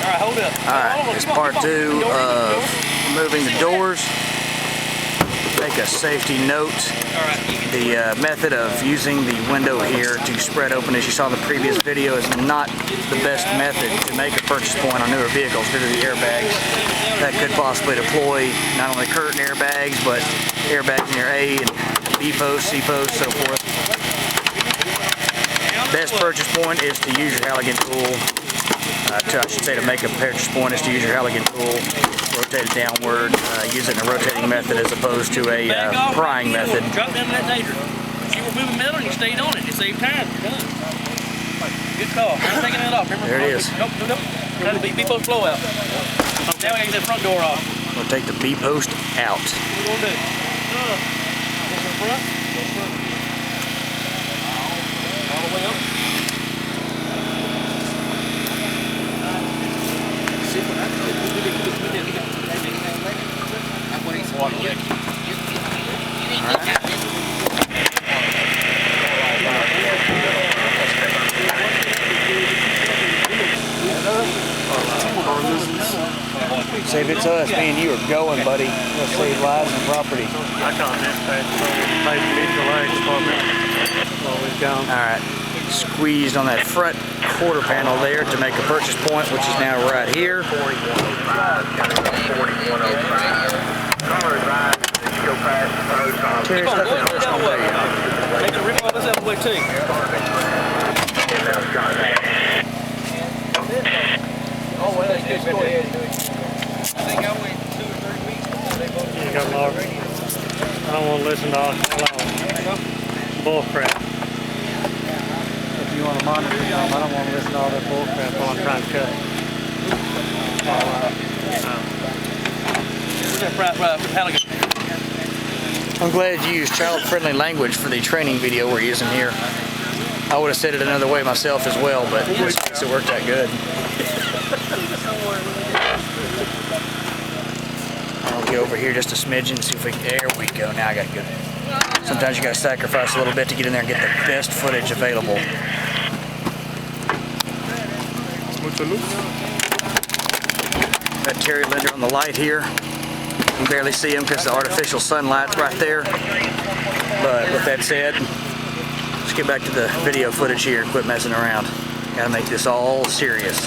Alright, hold up. Alright, it's part 2 of removing the doors. Make a safety note. The method of using the window here to spread open, as you saw in the previous video, is not the best method to make a purchase point on newer vehicles due to the airbags that could possibly deploy not only curtain airbags, but airbags in your A and B post, C post, so forth. Best purchase point is to use your Halligan tool. I should say to make a purchase point is to use your Halligan tool, rotate it downward, use it in a rotating method as opposed to a prying method. Drop down that danger. If you were moving metal and you stayed on it, it saved time. Good call. I'm taking that off. Remember? There it is. Nope. Try the B-post blowout. Now we can get the front door off. We'll take the B-post out. What are we going to do? Go to the front. All the way up. Say if it's us, me and you are going, buddy. We'll save lives and property. I can't pay the mutual aid department while we've gone. Alright, squeezed on that front quarter panel there to make a purchase point, which is now right here. Terry, stuff in the first one there. Make it rip all this out of the way too. Oh, well, that's good. Go ahead and do it. I think I went 2 or 3 weeks before they both did. I don't want to listen to all bull crap. If you want to monitor them, I don't want to listen to all that bull crap while I'm trying to cut. Where's that right Halligan? I'm glad you used child-friendly language for the training video we're using here. I would have said it another way myself as well, but in this case it worked out good. I'll go over here just a smidgen and see if we can. There we go. Now I got good. Sometimes you got to sacrifice a little bit to get in there and get the best footage available. Got Terry Linder on the light here. You can barely see him because the artificial sunlight's right there. But with that said, let's get back to the video footage here and quit messing around. Gotta make this all serious.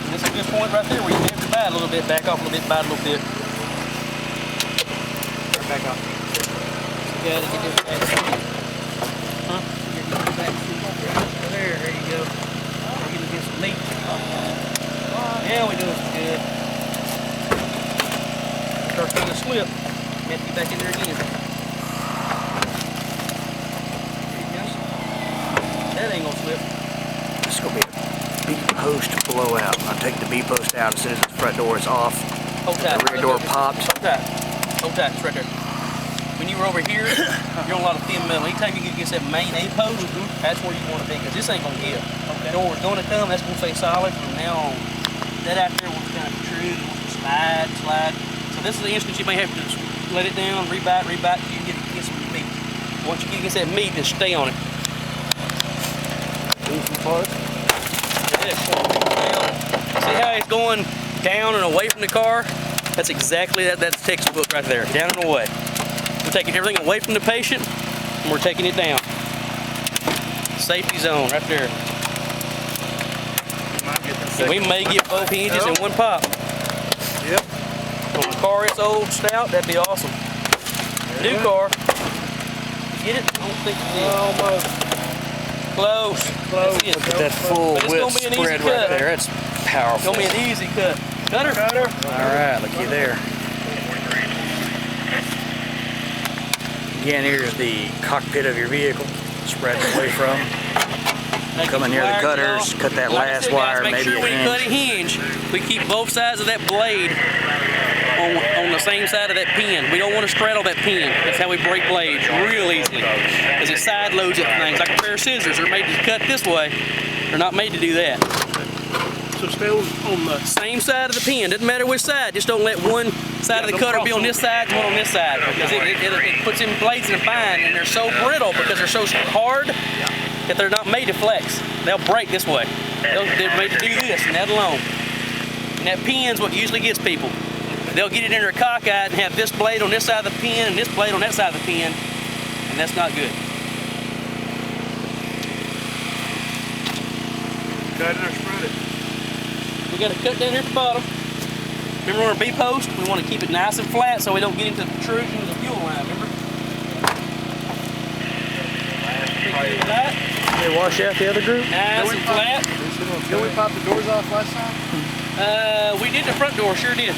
This is a good point right there where you have to bite a little bit, back off a little bit, bite a little bit. Back off. Yeah, to get this back seat. Huh? There you go. We're gonna get some meat. Yeah, we doing some good. Start feeling a slip. We have to get back in there again. That ain't gonna slip. This is gonna be a B-post blowout. I'll take the B-post out as soon as the front door is off. Hold tight. The rear door popped. Hold tight. Hold tight. It's right there. When you were over here, you're on a lot of thin metal. Anytime you get against that main A-post, that's where you want to be, because this ain't gonna give. The door is gonna come. That's gonna stay solid from now on. That out there wants to kind of protrude, wants to slide. So this is the instance you may have to just let it down, rebite, till you get against some meat. Once you get against that meat, just stay on it. See how it's going down and away from the car? That's exactly that's textbook right there, down and away. We're taking everything away from the patient, and we're taking it down. Safety zone right there. And we may get both hinges in one pop. Yep. On a car it's old, stout, that'd be awesome. New car. Get it? I don't think you did. Almost. Close. Look at that full width spread right there. That's powerful. It's gonna be an easy cut. Cutter. Alright, looky there. Again, here's the cockpit of your vehicle. Spread away from. Coming near the cutters, cut that last wire, maybe a hinge. Make sure when you cut a hinge, we keep both sides of that blade on the same side of that pin. We don't want to straddle that pin. That's how we break blades real easily. Because it side loads at things. Like a pair of scissors are made to cut this way. They're not made to do that. So stay on the same side of the pin. Doesn't matter which side. Just don't let one side of the cutter be on this side and one on this side. Because it puts in blades in a bind, and they're so brittle because they're so hard. that they're not made to flex. They'll break this way. They're made to do this and that alone. And that pin's what usually gets people. They'll get it in their cockeye and have this blade on this side of the pin and this blade on that side of the pin, and that's not good. Cut it or spread it? We got to cut down here at the bottom. Remember on our B-post, we want to keep it nice and flat so we don't get into the protrusion of the fuel line, remember? Right. They wash out the other group? Nice and flat. Did we pop the doors off last time? We did the front door, sure did.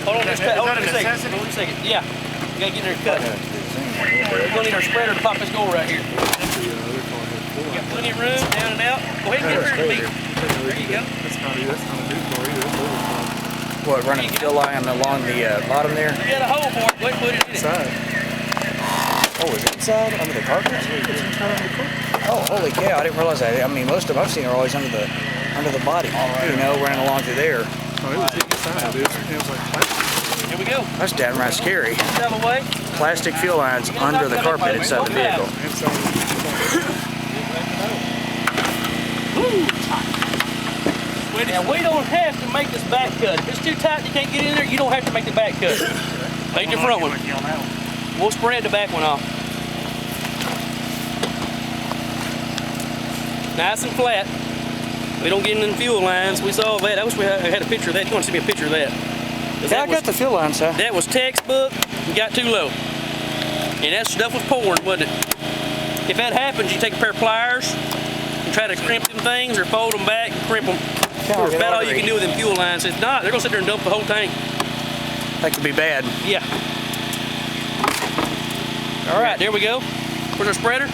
Hold on just a second. Hold on a second. Yeah. We gotta get in there cut. We're gonna need our spreader to pop this door right here. We got plenty of room, down and out. Go ahead and get rid of the meat. There you go. That's not a new door either. What, running fuel line along the bottom there? We got a hole for it. Go ahead and put it in it. Inside. Oh, it's inside under the carpet? It's inside of the car. Oh, holy cow! I didn't realize that. I mean, most of them I've seen are always under the body. You know, running along through there. Oh, it was inside. It was like plastic. Here we go. That's downright scary. Get out of the way. Plastic fuel lines under the carpet inside the vehicle. Now we don't have to make this back cut. If it's too tight and you can't get in there, you don't have to make the back cut. Make the front one. We'll spread the back one off. Nice and flat. We don't get in the fuel lines. We saw that. I wish we had a picture of that. You want to see me a picture of that? Yeah, I got the fuel lines, huh? That was textbook. We got too low. And that stuff was pouring, wasn't it? If that happens, you take a pair of pliers and try to crimp them things or fold them back and crimp them. That's about all you can do with them fuel lines. If not, they're going to sit there and dump the whole tank. That could be bad. Yeah. All right, there we go. Where's our spreader?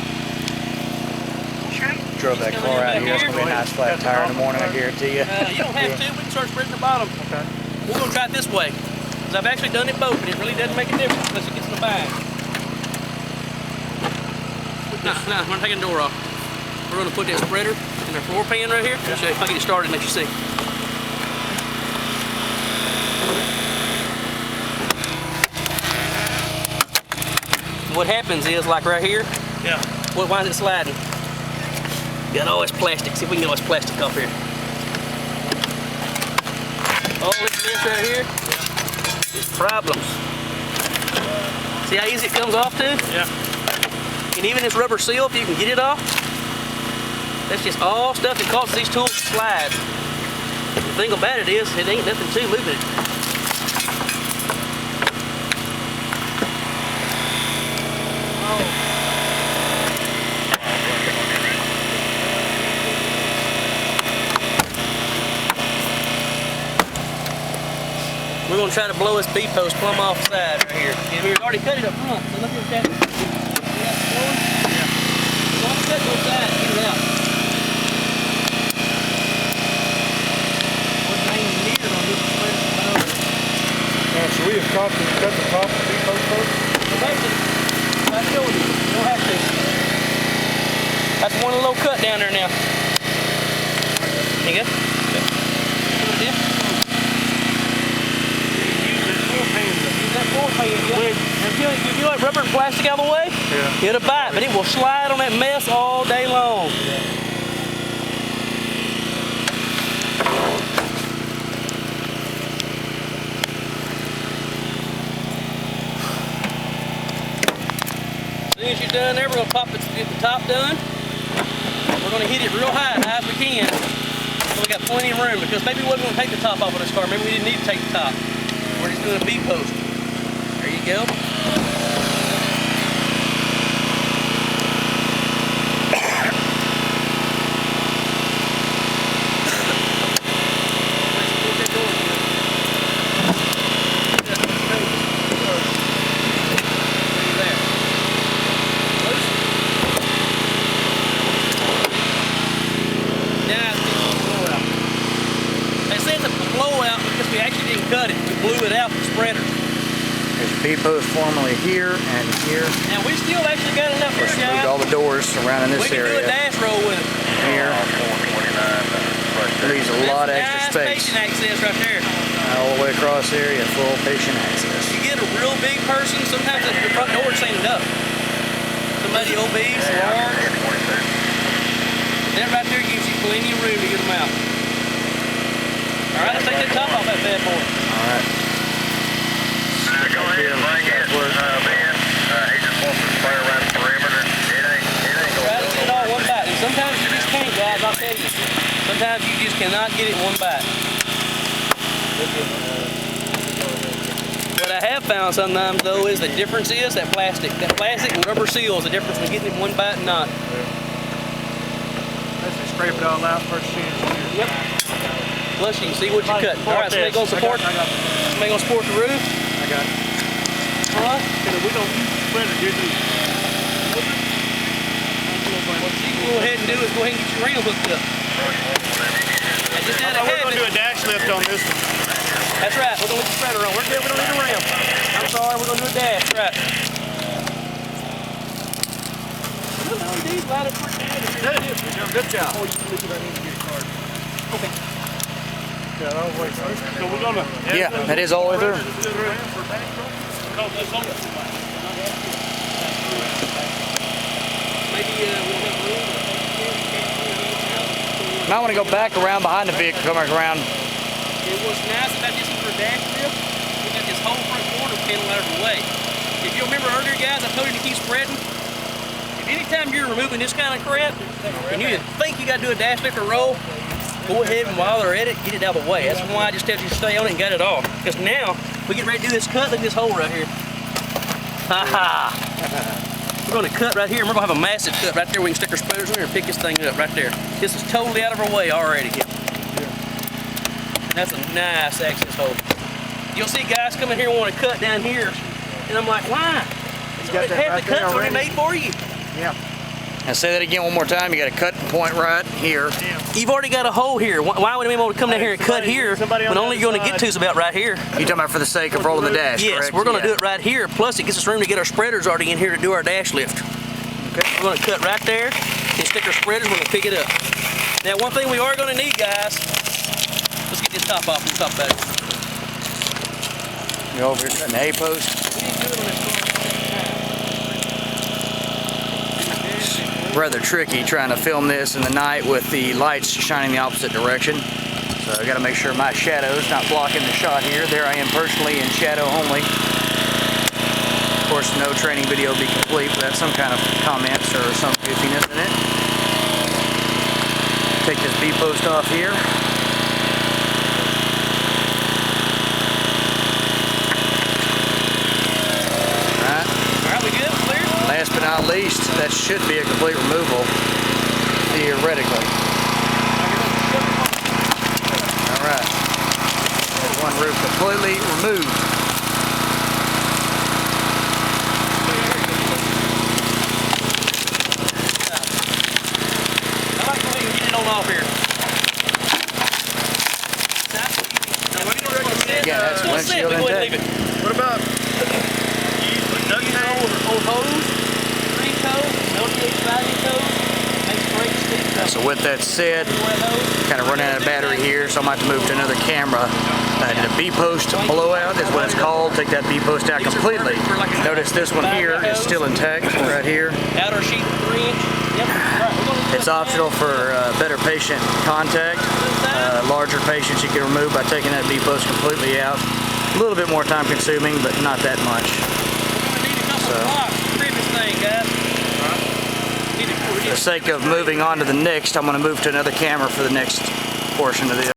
Drove that car out here. It's going to be a nice flat tire in the morning, I guarantee you. You don't have to. We can start spreading the bottom. Okay. We're going to try it this way. Because I've actually done it both, and it really doesn't make a difference unless it gets in the bag. No, we're taking the door off. We're going to put that spreader in our floor pan right here. I'll show you if I get it started and let you see. What happens is, like right here, why is it sliding? Got all this plastic. See if we can get all this plastic off here. All this right here is problems. See how easy it comes off too? Yeah. And even this rubber seal, if you can get it off, that's just all stuff that causes these tools to slide. The thing about it is, it ain't nothing to moving it. We're going to try to blow this B-post plumb off the side right here. And we've already cut it up front, so look at that. See how it's blowing? Yeah. We're going to cut both sides, get it out. What's hanging near on this spread? So we have cut the top of the B-post first? So basically, I'm showing you. You don't have to. That's one little cut down there now. There you go. If you let rubber and plastic out of the way, it'll bite, but it will slide on that mess all day long. As soon as you're done there, we're going to pop it, get the top done. We're going to hit it real high as we can. So we got plenty of room, because maybe we wasn't going to take the top off of this car. Maybe we didn't need to take the top. We're just doing a B-post. There you go. B-post formally here and here. And we still actually got enough here, guys. All the doors surrounding this area. We can do a dash roll with it. Here. Leaves a lot of extra space. Patient access right there. All the way across the area, full patient access. You get a real big person, sometimes the front door ain't enough. Somebody obese, large. That right there gives you plenty of room to get them out. All right, let's take that top off that bad boy. All right. Go ahead and bring it, Ben. He just wants to play around the perimeter. It ain't Try to get it all one bite. And sometimes you just can't, guys, I'll tell you. Sometimes you just cannot get it one bite. What I have found sometimes, though, is the difference is that plastic. That plastic and rubber seal is the difference between getting it one bite and not. Let's just scrape it all out first chance. Yep. Plus, you can see what you're cutting. All right, somebody gonna support? Somebody gonna support the roof? I got it. Huh? We don't use the spreader, do we? What you can go ahead and do is go ahead and get your ram hooked up. And just out of We're going to do habit. a dash lift on this one. That's right. We're gonna leave the spreader on. We're good. We don't need a ram. I'm sorry. We're gonna do a dash. Right. Good job. Okay. So we're going to... Yeah, that is all the way through. Maybe we'll have room. Might want to go back around behind the vehicle, come back around. What's nice about this one for a dash lift, we got this whole front quarter panel out of the way. If you remember earlier, guys, I told you to keep spreading. If anytime you're removing this kind of crap, and you think you got to do a dash lift or roll, go ahead and while they're at it, get it out of the way. That's why I just tell you to stay on it and get it off. Because now, we get ready to do this cut. Look at this hole right here. Ha ha! We're going to cut right here, and we're going to have a massive cut right there. We can stick our spreaders in here and pick this thing up right there. This is totally out of our way already. That's a nice access hole. You'll see guys come in here and want to cut down here, and I'm like, why? got that Half right the there cut's already already? made for you. Yeah. And say that again one more time. You got a cut point right here. You've already got a hole here. Why would we be able to come down here and cut here somebody on when the all you're going to other get to is about right here? You talking about for the sake of rolling the dash, Yes, correct? we're going to Yeah. do it right here. Plus, it gets us room to get our spreaders already in here to do our dash lift. Okay. We're going to cut right there and stick our spreaders. We're going to pick it up. Now, one thing we are going to need, guys. Let's get this top off. We'll talk about it. You're over here cutting the hay post. Rather tricky trying to film this in the night with the lights shining the opposite direction. So I got to make sure my shadow's not blocking the shot here. There I am personally in shadow only. Of course, no training video will be complete without some kind of comments or some goofiness in it. Take this B-post off here. Last but not least, that should be a complete removal, theoretically. All right. There's one roof completely removed. I like to go ahead and get it on off here. Yeah, that's windshield intake. What about old hose, 3-inch hose, LDH 5-inch hose, makes great stick. So with that said, kind of running out of battery here, so I'm going to have to move to another camera. The B-post blowout is what it's called. Take that B-post out completely. Notice this one here is still intact right here. Outer sheet 3-inch. Yep. It's optional for better patient contact. Larger patients you can remove by taking that B-post completely out. A little bit more time consuming, but not that much. For the sake of moving on to the next, I'm going to move to another camera for the next portion of the